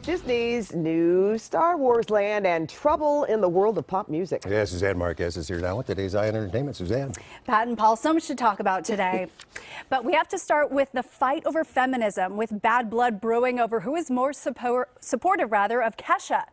Disney's new Star Wars land and trouble in the world of pop music. Yeah, Suzanne Marques is here now with today's Eye on Entertainment. Suzanne. Pat and Paul, so much to talk about today. But we have to start with the fight over feminism, with bad blood brewing over who is more supportive of Kesha.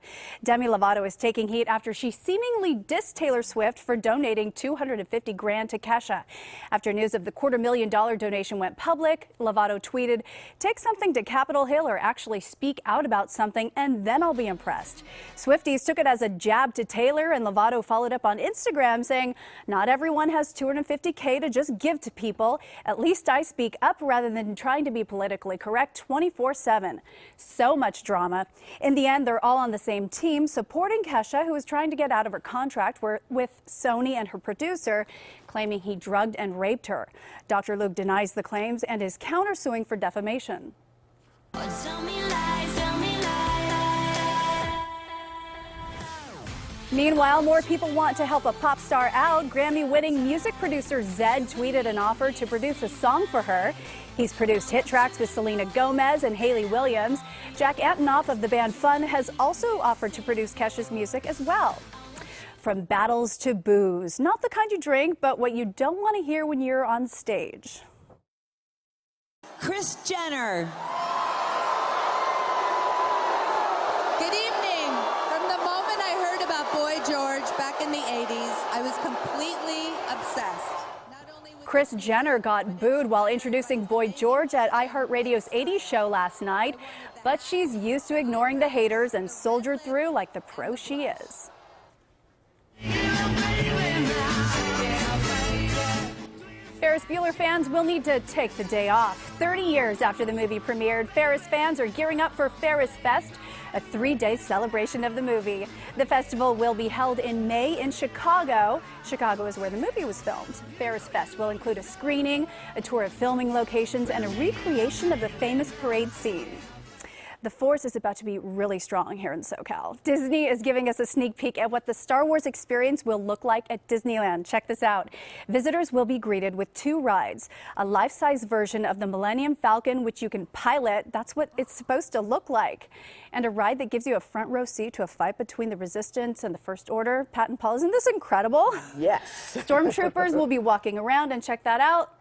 Demi Lovato is taking heat after she seemingly dissed Taylor Swift for donating $250 grand to Kesha. After news of the $250,000 donation went public, Lovato tweeted, "Take something to Capitol Hill or actually speak out about something, and then I'll be impressed." Swifties took it as a jab to Taylor, and Lovato followed up on Instagram saying, "Not everyone has $250K to just give to people. At least I speak up rather than trying to be politically correct 24/7. So much drama. In the end, they're all on the same team, supporting Kesha, who is trying to get out of her contract with Sony and her producer, claiming he drugged and raped her. Dr. Luke denies the claims and is countersuing for defamation. Meanwhile, more people want to help a pop star out. Grammy-winning music producer Zedd tweeted an offer to produce a song for her. He's produced hit tracks with Selena Gomez and Hayley Williams. Jack Antonoff of the band Fun has also offered to produce Kesha's music as well. From battles to booze, not the kind you drink, but what you don't want to hear when you're on stage. Kris Jenner. Good evening. From the moment I heard about Boy George back in the 80s, I was completely obsessed. Kris Jenner got booed while introducing Boy George at iHeartRadio's 80s show last night, but she's used to ignoring the haters and soldiered through like the pro she is. Ferris Bueller fans will need to take the day off. 30 years after the movie premiered, Ferris fans are gearing up for Ferris Fest, a 3-day celebration of the movie. The festival will be held in May in Chicago. Chicago is where the movie was filmed. Ferris Fest will include a screening, a tour of filming locations, and a recreation of the famous parade scene. The force is about to be really strong here in SoCal. Disney is giving us a sneak peek at what the Star Wars experience will look like at Disneyland. Check this out. Visitors will be greeted with 2 rides, a life-size version of the Millennium Falcon, which you can pilot. That's what it's supposed to look like. And a ride that gives you a front row seat to a fight between the Resistance and the First Order. Pat and Paul, isn't this incredible? Yes. Stormtroopers will be walking around, and check that out.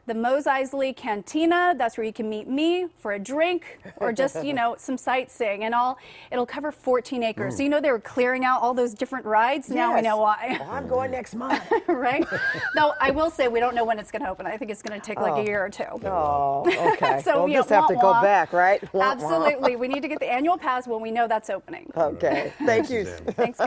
The Mos Eisley Cantina, that's where you can meet me for a drink or just, some sightseeing. And it'll cover 14 acres. So they were clearing out all those different rides. Yes. Now we know why. Well, I'm going next month. Right? Though I will say we don't know when it's going to open. I think it's going to take like a year or 2. Oh, okay. So we'll just have to go back, right? Absolutely. We need to get the annual pass when we know that's opening. Okay. Thank you. Thanks.